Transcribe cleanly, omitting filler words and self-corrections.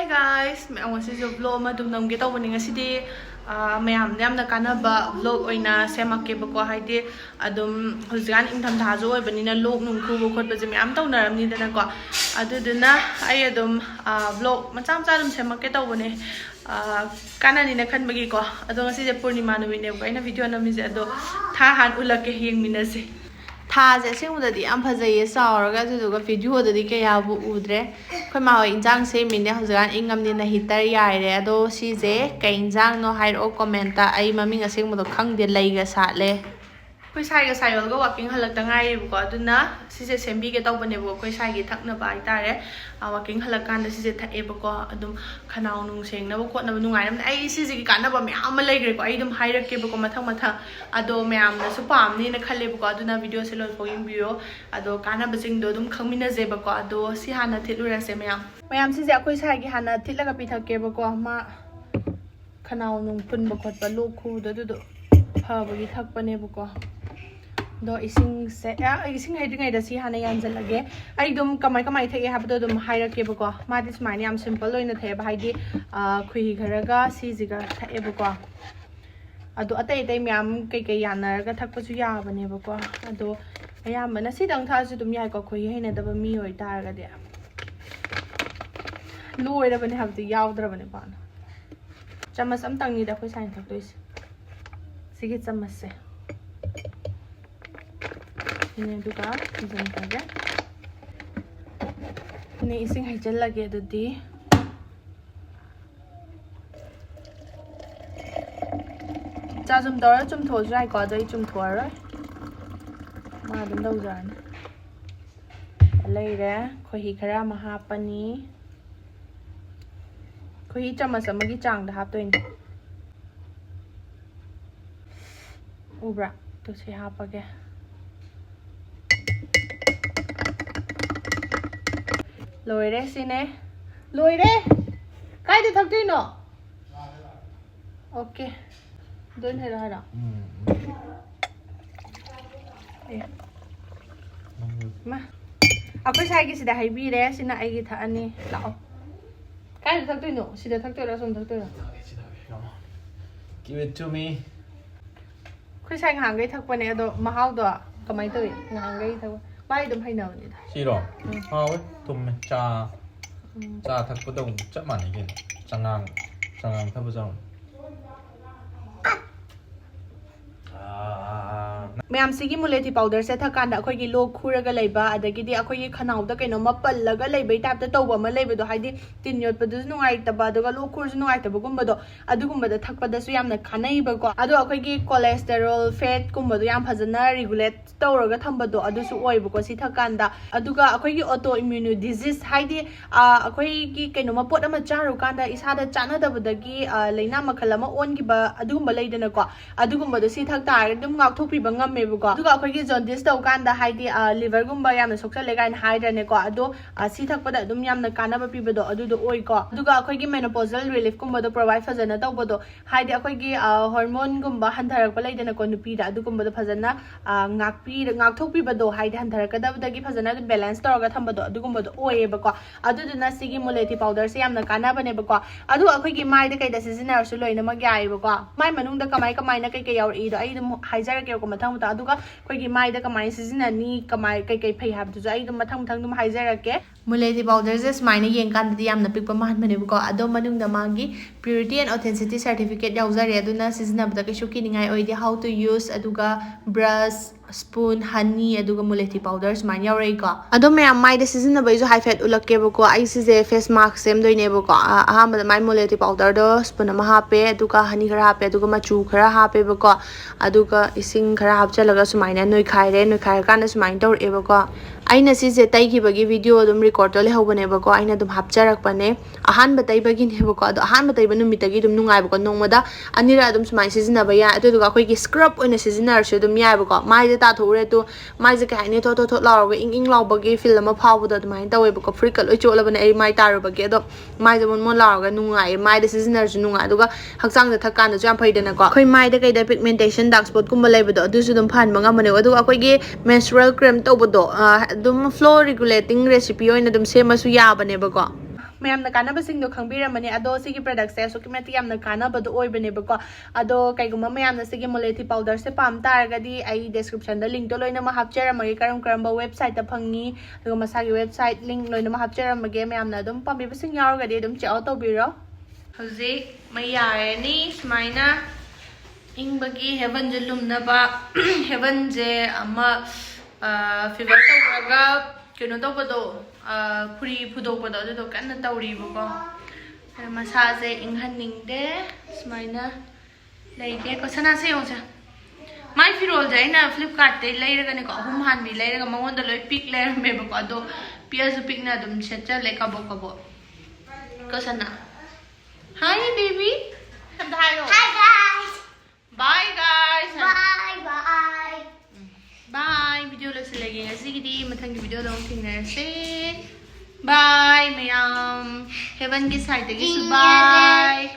Hi guys, I'm going to vlog madum namge tawbani ngasidi mayam yamna kanaba vlog oina semake bako haide adum huzgan Engthamtha jo oibanina lok nung khubo khotba je mayam tawnaramni dana ko aduduna ai adum vlog macha macha dum semake tawbane kanani na khanbagi ko ado ngasi je purnima numine ko aina video namni je ado tha han ulake yengminase Tha's asingudadi am phajai sauraga jujuga video dadi kaya bu udre khoi ma hoi injang se mine hozgan ingamni na hitar yaire ado si je kai injang no hairo comment ta ai maming asingmudo khangde leiga satle koi sai ga sayol ga walking halak ta ngai bu ko aduna si je sembi ge tawbane bu koi sai gi thakna ba itare walking halak kan si je thae bu ko adum khanau nung seng na bu ko na nungai nam ai si je gi kan na ba me am leigre ko ai dum hairak ke bu ko mathang mathang ado me am na su pam ni na khale bu ko aduna video se lol ko ing bio ado kana ba jing do dum khangmina je ba ko ado si hana thilura se me am si je koi sai gi hana thilaga pi thak ke bu ko ma khanau nung pun ba khot ba lo khu do do pha ba gi thak pa ne bu ko do ising se ising hai dingai da si hana yan jalage ai dum kamai thai ha ba dum haira ke ba ko ma dis mai ni am simple loina thai ba hai di khui gharaga si jiga thai ba ko ado atai tai myam kai kai yanar ga thak pa su ya ba ne ba ko ado ayam na si dang tha su dum yai ko khui hai na da ba mi oi tar ga de loi da ba ne ha du yaw dra ba ne ba chamas am tang ni da khoi sai thak tois sige chamas se ini duka jeng taga ini ising hajal lagi adudi cha zum dor chum tho jai ko jai chum tho rồi ma dum dau jan lei re khoi hi khara ma ha pani khoi hi chamas amagi chang da hap toin ubra to se ha pa ge lôi đấy xin nè lôi đấy cái thì thật tin nó ok đơn hay là hai đó mà cái sai cái gì đã hay bi đấy xin là ai cái thằng anh lão cái thì thật tin nó xin là thật tin là xong thật tin là give it to me cái sai hàng cái thật bên này đó mà hao đó có mấy tuổi hàng cái thật bay đâm hay nào vậy 싫어 하고 좀 짜 닭보동 짭만 이게 장강 타보자 ma'am सिगी मुलेथी powder से थकान दा अखोई लो खुरगा लेबा अदगिदी अखोई खनाउ दा canoe मपल लगा लेबै type दा तौबा म लेबै दो हाइदी तिन योट पदु नुंगाइ तबा दगा लो खुरजु नुंगाइ तबा गुम्बा दो अदुगुम्बा दा थकपा दा सु यामना खानै बा को अदु अखोई की कोलेस्टेरोल फैट गुम्बा दो याम फजना रेगुलेट तौरगा थंबा दो अदु सु ओइ बको सि थकान दा अदुगा अखोई की ऑटो इम्यून डिजीज हाइदी अखोई की कैनो म पोट अमा चारु कान दा इसा दा चाना दबदगी लेना मखल अमा ओन की बा अदुगुम्बा लेदना को अदुगुम्बा दो सि थक तार दum ngak thopi ba ngam me bu ko duga akhoi ki jaundice tau kan da haidi liver gumba yamna soksal lega in haida ne ko ado si thak pa da dum yamna kanaba pi ba do adu do oi ko duga akhoi ki menopausal relief gumba do provide fajana tau ba do haidi akhoi ki hormone gumba handharak pa leidana ko nupi da adu gumba do fajana ngak thopi ba do haidi handharak ka da dagi fajana balance tawga thamba do adu gumba do oi ba ko adu duna sigi mulethi powder se yamna kanaba ne ba ko adu akhoi ki mai da kai da seasoner su loina ma gyai ba ko mai manung da kamai na kai kai yaur i do ai dum haijara ke ko mathang ta aduga koi gi mai da kamai season ni kamai kai kai phei hab du ai dum mathang dum haijara ke mulethi powder je smai na yeng kan di yamna pik pa man mane ko ado manung da magi purity and authenticity certificate yauzare aduna season ba da kai shuki ningai oi di how to use aduga brush spoon honey aduga mulethi powder smai yaurei ko ado me mai da season ba ju high fat ulak ke ko ai si je face mask sem doi ne ko aha ma mai mulethi powder do spoon ma ha pe aduga honey khara ha pe aduga machu khara ha pe ko aduga ising khara hapchalaga sumaina noi khai kana sumain tor eba ko aina si je tai ki bagi video dum record to le hobane ba ko aina dum hapcharak pane ahan batai bagi ne ba ko ado ahan batai ba numit gi dum nungai ba ko nongmada anira dum sumai sizina ba ya adu ga khoi gi scrub oina sizinar se dum ya ba ko mai je ta thore tu mai je kai ne tho law ga ing law ba gi fil ma phaw da dum mai tawe ba ko freak loi chola ba ne ai mai taru ba gi ado mai je mon law ga nungai mai de sizinar su nungai adu ga hakchang da thakan da jam phai de na ko khoi mai de kai da pigmentation dark spot kum ba lai ba do adu su dum phan ma ngam ne adu ga khoi gi menstrual cream to ba do dum flow regulating recipe oina dum sema su ya bane ba ko ꯃꯌꯥꯝꯅ ꯀꯥꯟꯅꯕꯁꯤꯡꯗꯣ ꯈꯪꯕꯤꯔꯝꯃꯅꯤ ꯑꯗꯣ ꯁꯤꯒꯤ ꯄ꯭ꯔꯗꯛꯁꯦ ꯑꯁꯨꯛꯀꯤ ꯃꯇꯤꯛ ꯌꯥꯝꯅ ꯀꯥꯟꯅꯕꯗꯣ ꯑꯣꯏꯕꯅꯦꯕꯀꯣ ꯑꯗꯣ ꯀꯩꯒꯨꯝꯕ ꯃꯌꯥꯝꯅ ꯁꯤꯒꯤ ꯃꯨꯂꯦꯊꯤ ꯄꯥꯎꯗꯔꯁꯦ ꯄꯥꯝ ꯇꯥꯔꯒꯗꯤ ꯑꯩ ꯗꯦꯁꯀ꯭ꯔꯤꯞꯁꯟꯗ ꯂꯤꯡꯛꯇꯣ ꯂꯣꯏꯅꯃꯛ ꯍꯥꯞꯆꯔꯝꯃꯒꯦ ꯀꯔꯝꯕ ꯋꯦꯕꯁꯥꯏꯠꯇ ꯐꯪꯉꯤ ꯑꯗꯨꯒ ꯃꯁꯥꯒꯤ ꯋꯦꯕꯁꯥꯏꯠ ꯂꯤꯡꯛ ꯂꯣꯏꯅꯃꯛ ꯍꯥꯞꯆꯔꯝꯃꯒꯦ ꯃꯌꯥꯝꯅ ꯑꯗꯨꯝ ꯄꯥꯝꯕꯤꯕꯁꯤꯡ ꯌꯥꯎꯔꯒꯗꯤ ꯑꯗꯨꯝ ꯆꯦꯛ ꯑꯥꯎꯠ ꯇꯧꯕꯤꯔꯣ ꯍꯧꯖꯤꯛ ꯃꯩ ꯌꯥꯔꯅꯤ ꯁꯨꯃꯥꯏꯅ ꯏꯪꯕꯒꯤ ꯍꯦꯚꯟꯁꯦ ꯂꯨꯝꯅꯕ ꯍꯦꯚꯟꯁꯦ ꯑꯃ ꯐꯤꯚꯔ ꯇꯧꯔꯒ ꯀꯩꯅꯣ ꯇꯧꯕꯗꯣ ꯐꯨꯔꯤ ꯐꯨꯗꯣꯛꯄꯗꯣ ꯑꯗꯨꯗꯣ ꯀꯟꯅ ꯇꯧꯔꯤꯕꯀꯣ ꯃꯁꯥꯁꯦ ꯏꯪꯍꯟꯅꯤꯡꯗꯦ ꯁꯨꯃꯥꯏꯅ ꯂꯩꯒꯦꯀꯣ ꯁꯅꯥꯁꯦ ꯌꯦꯡꯉꯨꯁꯦ ꯃꯥꯏ ꯐꯤꯔꯣꯜꯁꯦ ꯑꯩꯅ ꯐ꯭ꯂꯤꯞꯀꯥꯔꯠꯇꯩ ꯂꯩꯔꯒꯅꯦꯀꯣ ꯑꯍꯨꯝ ꯍꯥꯟꯕꯤ ꯂꯩꯔꯒ ꯃꯉꯣꯟꯗ ꯂꯣꯏ ꯄꯤꯛ ꯂꯩꯔꯝꯃꯦꯕꯀோ ꯑꯗꯣ ꯄꯤꯛꯑꯁꯨ ꯄꯤꯛꯅ ꯑꯗꯨꯝ ꯁꯦꯠꯆꯜꯂꯦ ꯀꯕꯣꯛ ꯀꯕꯣꯛ ꯀꯣ ꯁꯅꯥ Hi baby Hi guys Bye guys Bye Bye video loisilage ngasigidi mathanggi video da amuk thengnarase Bye mayam Heaven gi side dagi su bye